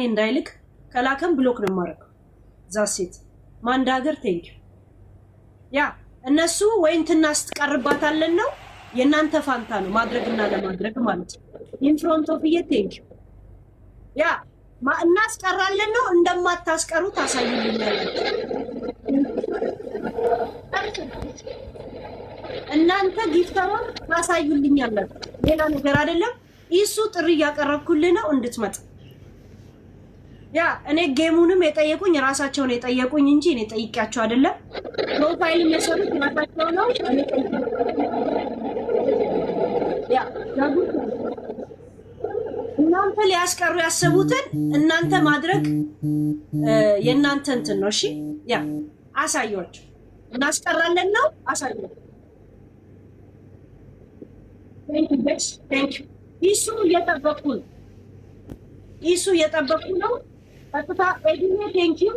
እንዳይልክ ከላከም ብሎክ ነው ማረክ ዛሴት ማንዳገር ቴንክ ያ እነሱ ወይንትና አስተቀርባታለን ነው የናንተ ፋንታ ነው ማድረግና ለማድረግ ማለት ኢን ፍሮንት ኦፍ ቴንክ ያ እናስቀራለን ነው እንደማታስቀሩ ታሳዩልኛል እናንተ ጊፍተሩን ታሳዩልኛል ሌላ ነገር አይደለም ኢሱ ጥሪ ያቀረብኩልህ ነው እንድትመጣ ያ እኔ ጌሙንም የጠየቁኝ ራሳቸውን የጠየቁኝ እንጂ እኔ ጠይቄያቸው አይደለም ፕሮፋይል የሰሩት ራሳቸው ነው እኔ ያ እናንተ ሊያስቀሩ ያሰቡትን እናንተ ማድረግ የናንተ እንትን ነው እሺ ያ አሳዩአቸው እናስቀራለን ነው አሳዩአቸው ቴንክ ዩ ኢሱ እየጠበቁ ነው ቀጥታ ኤዲሜ ቴንክ ዩ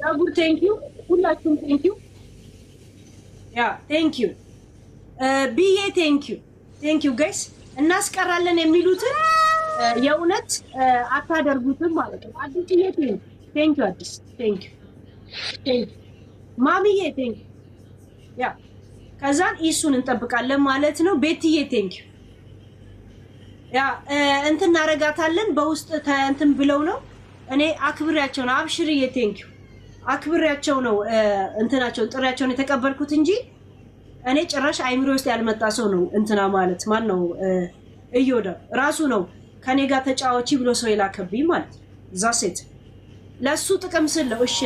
ዳጉር ቴንክ ዩ ሁላችሁም ቴንክ ዩ ያ ቴንክ ዩ ቢዬ ቴንክ ዩ ጋይስ እናስቀራለን የሚሉትን የእውነት አታደርጉትም ማለት ነው አዲስ ቴንክ ዩ አዲስ ቴንክ ዩ ማሚዬ ቴንክ ያ ከዛን ኢሱን እንጠብቃለን ማለት ነው ቤትዬ ቴንክ ያ እንትን እናረጋታለን በውስጥ እንትን ብለው ነው እኔ አክብሪያቸው ነው አብሽርዬ ቴንክ አክብሪያቸው ነው እንትናቸው ጥሪያቸውን የተቀበልኩት እንጂ እኔ ጭራሽ አይምሮ ውስጥ ያልመጣ ሰው ነው እንትና ማለት ማን ነው እዮዳ ራሱ ነው ከኔ ጋር ተጫዋች ብሎ ሰው የላከብኝ ማለት ዛሴት ለሱ ጥቅም ስለው እሺ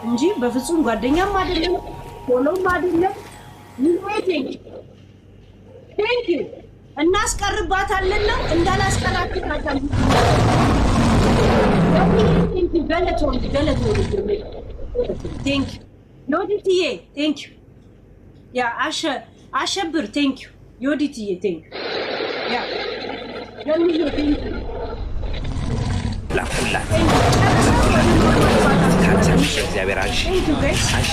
እንጂ በፍጹም ጓደኛም አይደለም ፎሎም አይደለም ቴንክ ዩ እናስቀርባታለን ነው እንዳላስቀራችሁ ታውቃለህ ገለቶ ቴንክ ዮዲትዬ ቴንክ ያ አሸብር ቴንክ ዮዲትዬ ቴንክ ያ ገምዬ ቴንክ ላኩላ እግዚአብሔር አንሺ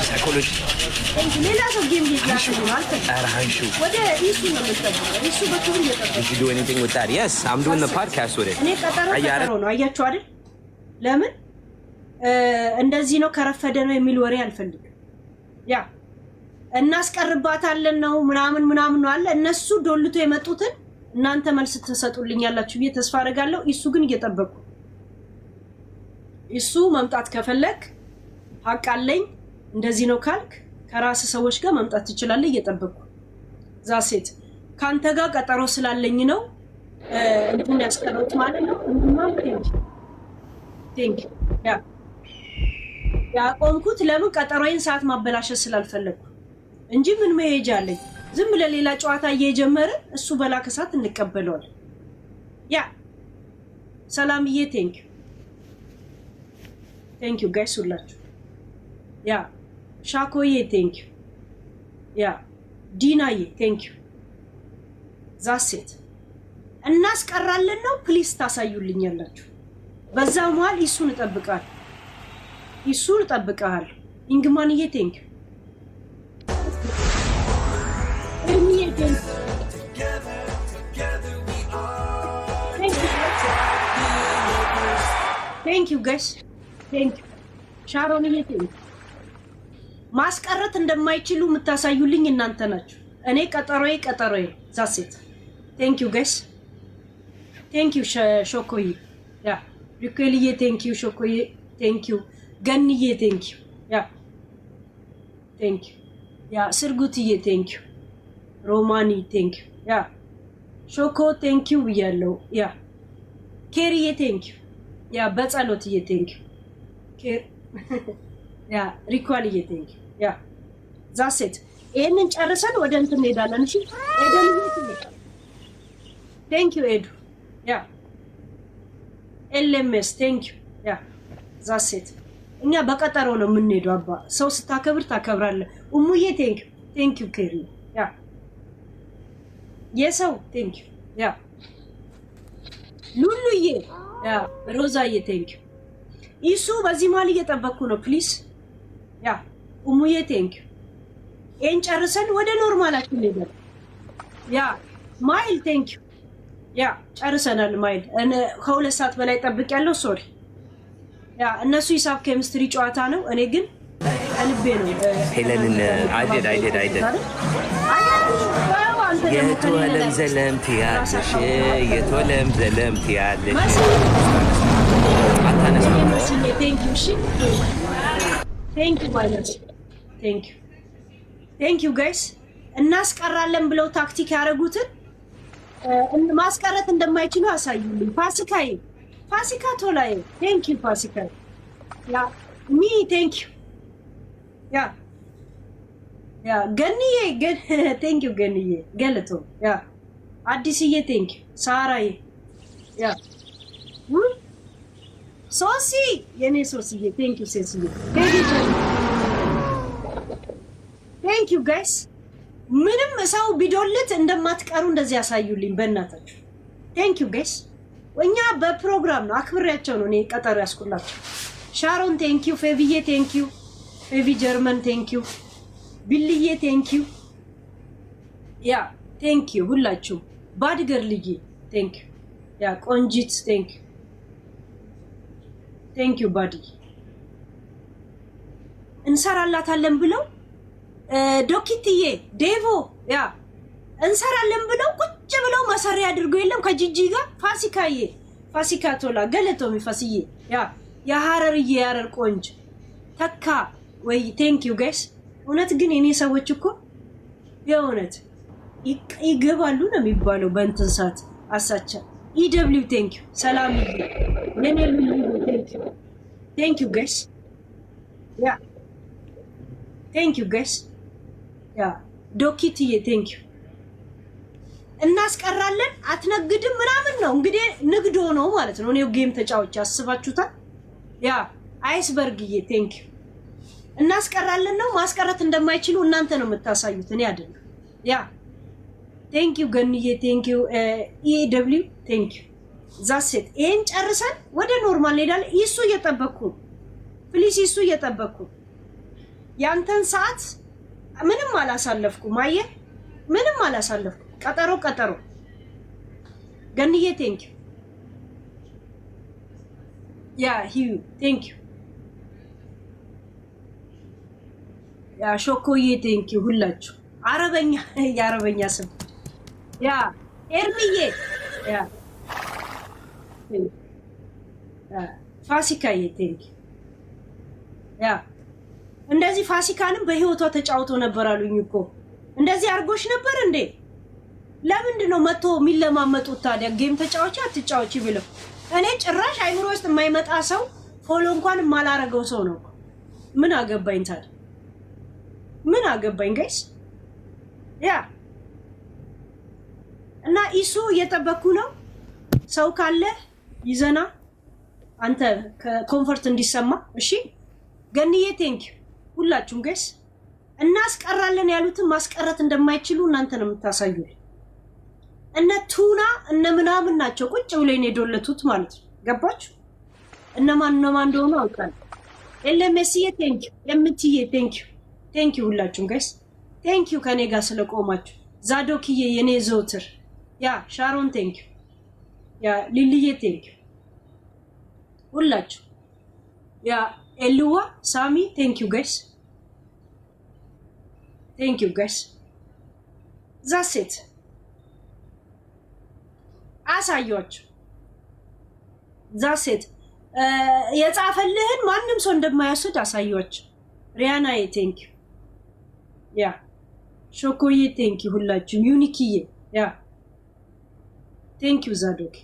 ሳይኮሎጂ ሌላ ሰው ጌም ይያሽው አንሺ ወደ ኢሱ ነው የምትጠብቀው ኢሱ በኩል እየጠበቀ Did you do anything with that? Yes, I'm doing the podcast with it. እኔ ቀጠሮ ነው አያችሁ አይደል ለምን እንደዚህ ነው ከረፈደ ነው የሚል ወሬ አልፈልግም ያ እናስቀርባታለን ነው ምናምን ነው አለ እነሱ ዶልቶ የመጡትን እናንተ መልስ ተሰጡልኛላችሁ ብዬ ተስፋ አደርጋለሁ ኢሱ ግን እየጠበቁ ኢሱ መምጣት ከፈለክ ሀቅ አለኝ እንደዚህ ነው ካልክ ከራስ ሰዎች ጋር መምጣት ትችላለህ እየጠበቁ ዛሴት ካንተ ጋር ቀጠሮ ስላለኝ ነው እንትን ያስቀረውት ማለት ነው ቴንክ ያ ቆምኩት ለምን ቀጠሮዬን ሰዓት ማበላሸት ስላልፈለኩ እንጂ ምን መሄጃ አለኝ ዝም ለሌላ ጨዋታ እየጀመረ እሱ በላከ ሰዓት እንቀበለዋል ያ ሰላምዬ ቴንክ ዩ ጋይስ ሁላችሁ ያ ሻኮዬ ቴንክ ያ ዲናዬ ቴንክ ዩ ዛሴት እናስቀራለን ነው ፕሊስ ታሳዩልኛላችሁ በዛ መሃል ኢሱን እጠብቃለሁ ኢንግማንዬ ቴንክ ዩ ጋይስ ቴንክ ሻሮንዬ ቴንክ ማስቀረት እንደማይችሉ የምታሳዩልኝ እናንተ ናችሁ እኔ ቀጠሮዬ ዛሴት ቴንክ ዩ ጋይስ ቴንክ ዩ ሾኮዬ ያ ሪኩልዬ ቴንክ ዩ ሾኮዬ ቴንክ ዩ ገንዬ ቴንክ ዩ ያ ስርጉትዬ ቴንክ ዩ ሮማኒ ቴንክ ያ ሾኮ ቴንክ ዩ ብያለሁ ያ ኬሪዬ ቴንክ ያ በጸሎትዬ ቴንክ ያ ሪኳልዬ ቴንክ ያ ዛሴት ይሄንን ጨርሰን ወደ እንትን እንሄዳለን እሺ ቴንክ ዩ ኤዱ ያ ኤልኤምኤስ ቴንክ ያ ዛሴት እኛ በቀጠሮ ነው የምንሄደው አባ ሰው ስታከብር ታከብራለህ ኡሙዬ ቴንክ ዩ ኬሪ ያ የሰው ቴንክ ያ ሉሉዬ ያ ሮዛዬ ቴንክ ኢሱ በዚህ ማል እየጠበቅኩ ነው ፕሊዝ ያ ኡሙዬ ቴንክ ይሄን ጨርሰን ወደ ኖርማላችን እንሄዳለን ያ ማይል ቴንክ ያ ጨርሰናል ማይል ከሁለት ሰዓት በላይ ጠብቅ ያለው ሶሪ ያ እነሱ ሂሳብ ኬሚስትሪ ጨዋታ ነው እኔ ግን ቀልቤ ነው ሄለንን አይደድ የቶለም ዘለምት ያለሽ የቶለም ዘለምት ያለሽ አታነሳ ቴንክ ዩ ጋይስ እናስቀራለን ብለው ታክቲክ ያደረጉትን ማስቀረት እንደማይችሉ አሳዩልኝ ፋሲካ ቶላይ ቴንክ ዩ ፋሲካ ያ ሚ ቴንክ ዩ ያ ገንዬ ቴንክ ዩ ገንዬ ገለቶ ያ አዲስዬ ቴንክ ዩ ሳራዬ ያ ሶሲ የኔ ሶሲዬ ቴንክ ዩ ሴሲዬ ቴንክ ዩ ጋይስ ምንም ሰው ቢዶልት እንደማትቀሩ እንደዚህ ያሳዩልኝ በእናታችሁ ቴንክ ዩ ጋይስ እኛ በፕሮግራም ነው አክብሬያቸው ነው እኔ ቀጠሮ ያስኩላችሁ ሻሮን ቴንክ ዩ ፌቪዬ ቴንክ ዩ ፌቪ ጀርመን ቴንክ ዩ ቢልዬ ቴንክ ዩ ያ ቴንክ ዩ ሁላችሁ ባድገር ልዬ ቴንክ ዩ ያ ቆንጂት ቴንክ ዩ ባዲ እንሰራላታለን ብለው ዶክቲዬ ዴቮ ያ እንሰራለን ብለው ቁጭ ብለው መሰሪያ አድርገው የለም ከጂጂ ጋር ፋሲካ ቶላ ገለቶሚ ፋሲዬ ያ የሐረርዬ ያረር ቆንጅ ተካ ወይ ቴንክ ዩ ጋይስ እውነት ግን የኔ ሰዎች እኮ የእውነት ይገባሉ ነው የሚባለው በእንትን ሰዓት አሳቻ ኢደብሊው ቴንክ ዩ ሰላም የኔ ቴንክ ዩ ጋይስ ያ ቴንክ ዩ ጋይስ ያ ዶክቲዬ ቴንክ ዩ እናስቀራለን አትነግድም ምናምን ነው እንግዲህ ንግዶ ነው ማለት ነው እኔው ጌም ተጫውቼ አስባችሁታል ያ አይስበርግዬ ቴንክ ዩ እናስቀራለን ነው ማስቀረት እንደማይችሉ እናንተ ነው የምታሳዩት እኔ አይደለም ያ ቴንክ ዩ ገንዬ ቴንክ ዩ ኢደብሊው ቴንክ ዩ ዛሴት ይሄን ጨርሰን ወደ ኖርማል ሄዳለን ይሱ እየጠበቅኩ ፕሊስ ይሱ እየጠበቅኩ ያንተን ሰዓት ምንም አላሳለፍኩም አየህ ምንም አላሳለፍኩም ቀጠሮ ገንዬ ቴንክ ዩ ያ ሂዩ ቴንክ ዩ ያ ሾኮዬ ቴንክ ዩ ሁላችሁ የአረበኛ ስም ያ ኤርሚዬ ያ ፋሲካዬ ቴንክ ዩ ያ እንደዚህ ፋሲካንም በህይወቷ ተጫውቶ ነበር አሉኝ እኮ እንደዚህ አርጎሽ ነበር እንዴ ለምንድን ነው መጥቶ የሚለማመጡት ታዲያ ጌም ተጫዋች አትጫዋች ብለው እኔ ጭራሽ አይምሮ ውስጥ የማይመጣ ሰው ፎሎ እንኳን ማላረገው ሰው ነው ምን አገባኝ ታዲያ ምን አገባኝ ጋይስ ያ እና ኢሱ እየጠበኩ ነው ሰው ካለ ይዘና አንተ ኮምፎርት እንዲሰማ እሺ ገንዬ ቴንክ ዩ ሁላችሁም ጋይስ እናስቀራለን ያሉትን ማስቀረት እንደማይችሉ እናንተ ነው የምታሳዩት እነ ቱና እነ ምናምን ናቸው ቁጭ ብለው የዶለቱት ማለት ነው ገባችሁ እነማን እንደሆነ አውቃለሁ ኤልኤምኤስዬ ቴንክ ዩ ኤምቲዬ ቴንክ ዩ ሁላችሁም ጋይስ ቴንክ ዩ ከኔ ጋር ስለቆማችሁ ዛዶክዬ የኔ ዘውትር ያ ሻሮን ቴንክ ዩ ያ ሊልዬ ቴንክ ዩ ሁላችሁ ያ ኤልዋ ሳሚ ቴንክ ዩ ጋይስ ዛሴት አሳያችሁ ዛሴት የጻፈልህን ማንም ሰው እንደማያስድ አሳያችሁ ሪያናዬ ቴንክ ዩ ያ ሾኮዬ ቴንክ ዩ ሁላችሁ ዩኒክዬ ያ ቴንክ ዩ ዛዶክ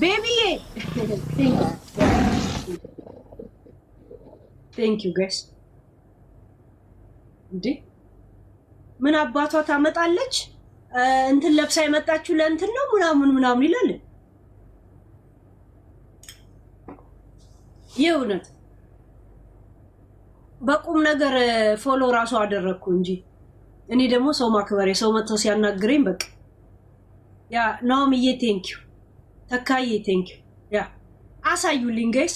ቤቢዬ ቴንክ ዩ ጋይስ እንዴ ምን አባቷ ታመጣለች እንትን ለብሳ የመጣችሁ ለእንትን ነው ምናምን ይላል የእውነት በቁም ነገር ፎሎ ራሱ አደረኩ እንጂ እኔ ደግሞ ሰው ማክበሬ ሰው መጥቶ ሲያናግረኝ በቃ ያ ናኦምዬ ቴንክ ዩ ተካዬ ቴንክ ዩ ያ አሳዩልኝ ጋይስ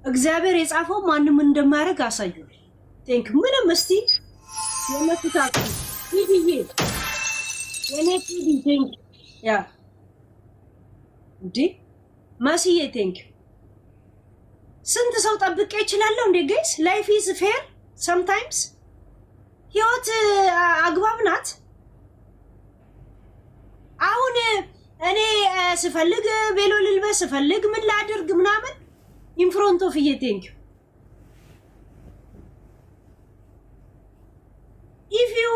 እግዚአብሔር የጻፈው ማንም እንደማያደርግ አሳዩልኝ ቴንክ ዩ ምንም እስቲ የመፍታቱ ቲቪዬ የኔ ቲቪ ቴንክ ዩ ያ እንዴ ማሲዬ ቴንክ ዩ ስንት ሰው ጠብቄ እችላለሁ እንዴ ጋይስ ላይፍ ኢዝ ፌር sometimes ህይወት አግባብ ናት አሁን እኔ ስፈልግ ቤሎ ልልበስ ስፈልግ ምን ላድርግ ምናምን in front of you thank you if you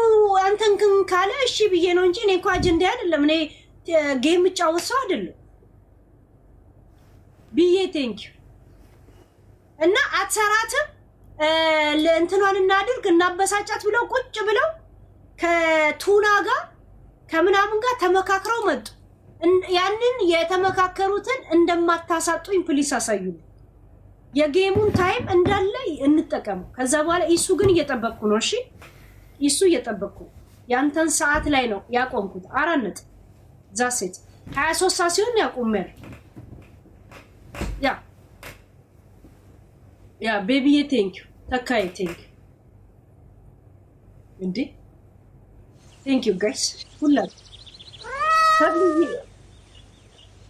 አንተንክን ካለ እሺ ብዬ ነው እንጂ እኔ እኮ አጀንዳ አይደለም እኔ ጌም ጫወት አይደለም ብዬ thank you እና አትሰራትም ለእንትኗን እናድርግ እናበሳጫት ብለው ቁጭ ብለው ከቱና ጋር ከምናምን ጋር ተመካክረው መጡ ያንን የተመካከሩትን እንደማታሳጡኝ ፕሊስ አሳዩኝ የጌሙን ታይም እንዳለ እንጠቀም ከዛ በኋላ ኢሱ ግን እየጠበቅኩ ነው እሺ ኢሱ እየጠበቅኩ ያንተን ሰዓት ላይ ነው ያቆምኩት 4 ነጥብ ዛሴት 23 ሰዓት ሲሆን ያቆመር ያ ቤቢዬ ቴንክ ዩ ተካይ ቴንክ ዩ እንዴ ቴንክ ዩ ጋይስ ሁላችሁ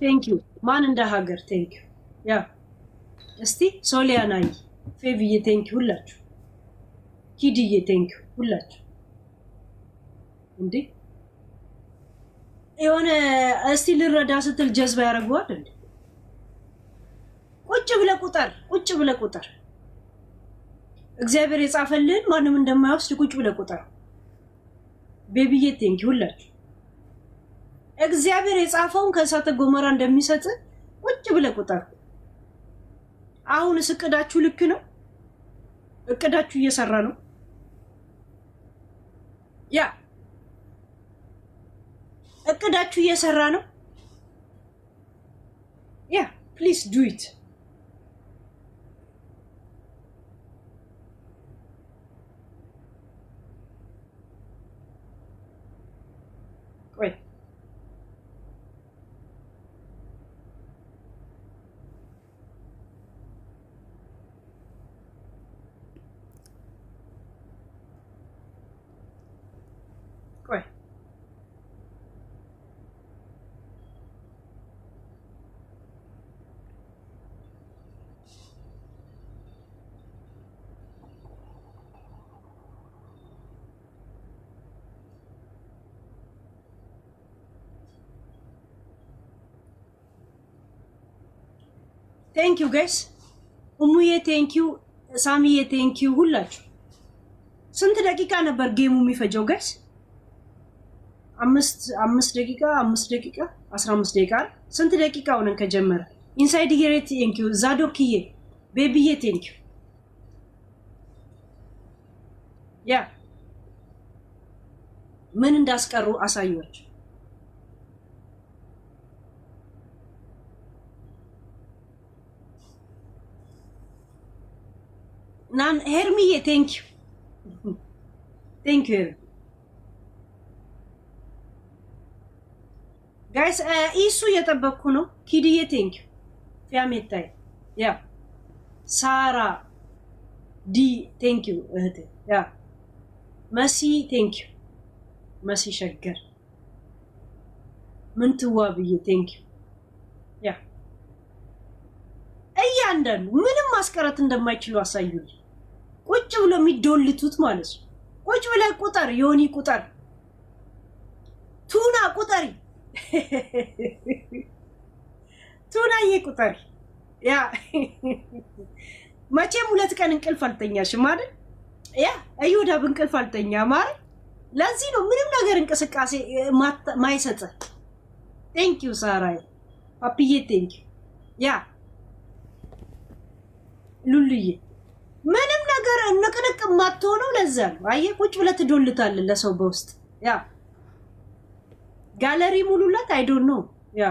ቴንክ ዩ ማን እንደ ሀገር ቴንክ ዩ ያ እስቲ ሶሊያናይ ፌቪዬ ቴንክ ዩ ሁላችሁ ኪዲዬ ቴንክ ዩ ሁላችሁ እንዴ የሆነ እስቲ ልረዳ ስትል ጀዝባ ያደርገዋል እንዴ ቁጭ ብለ ቁጥር እግዚአብሔር የጻፈልን ማንም እንደማይወስድ ቁጭ ብለ ቁጥር ቤቢዬ ቴንክ ዩ ሁላችሁ እግዚአብሔር የጻፈውን ከእሳተ ገሞራ እንደሚሰጥ ቁጭ ብለ ቁጥር አሁን እቅዳችሁ ልክ ነው እቅዳችሁ እየሰራ ነው ያ እቅዳችሁ እየሰራ ነው ያ please do it wait thank you guys umuye thank you samiye thank you ሁላችሁ ስንት ደቂቃ ነበር ጌሙ የሚፈጀው ጋይስ 5 ደቂቃ 15 ደቂቃ ስንት ደቂቃ ሆነን ከጀመረ ኢንሳይድ ሂር thank you ዛዶክዬ ቤቢዬ thank you ያ ምን እንዳስቀሩ አሳዩአችሁ nan hermiye thank you guys isu እየጠበቅኩ ነው ኪድዬ thank you ፊያሜታይ ያ ሳራ ዲ thank you እህቴ ያ መሲ thank you መሲ ሸገር ምን ትዋብዬ thank you ያ እያንዳንዱ ምንም ማስቀረት እንደማይችሉ አሳዩኝ ቁጭ ብሎ የሚዶልቱት ማለት ነው ቁጭ ብለ ቁጥር ዮኒ ቁጥር ቱና ቁጥሪ ቱናዬ ቁጥሪ ያ መቼም 2 ቀን እንቅልፍ አልተኛሽም አይደል ያ አይሁዳ እንቅልፍ አልተኛ ማለት ለዚህ ነው ምንም ነገር እንቅስቃሴ ማይሰጥ thank you ሳራይ ፓፒዬ thank you ያ ሉልዬ ምንም ነገር እንቅንቅ ማትሆነው ለዛ ነው አየህ ቁጭ ብለ ትዶልታለህ ለሰው በውስጥ ያ ጋለሪ ሙሉላት አይ ዶንት ኖ ያ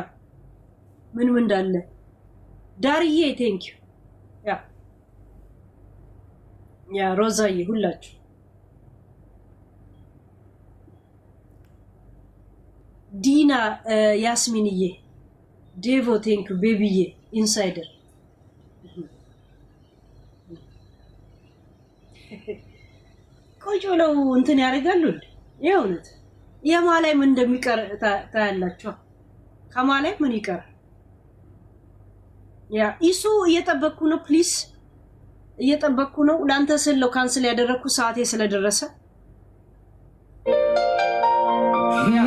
ምን እንዳለ ዳርዬ thank you ያ ሮዛዬ ሁላችሁ ዲና ያስሚንዬ ዴቮ thank you ቤቢዬ ኢንሳይደር ቆጆ ነው እንትን ያደርጋሉ የእውነት የማላይ ምን እንደሚቀር ታያላችሁ ከማላይ ምን ይቀር ያ ኢሱ እየጠበቅኩ ነው ፕሊዝ እየጠበቅኩ ነው ላንተ ስለው ካንስል ያደረኩ ሰዓቴ ስለደረሰ ያ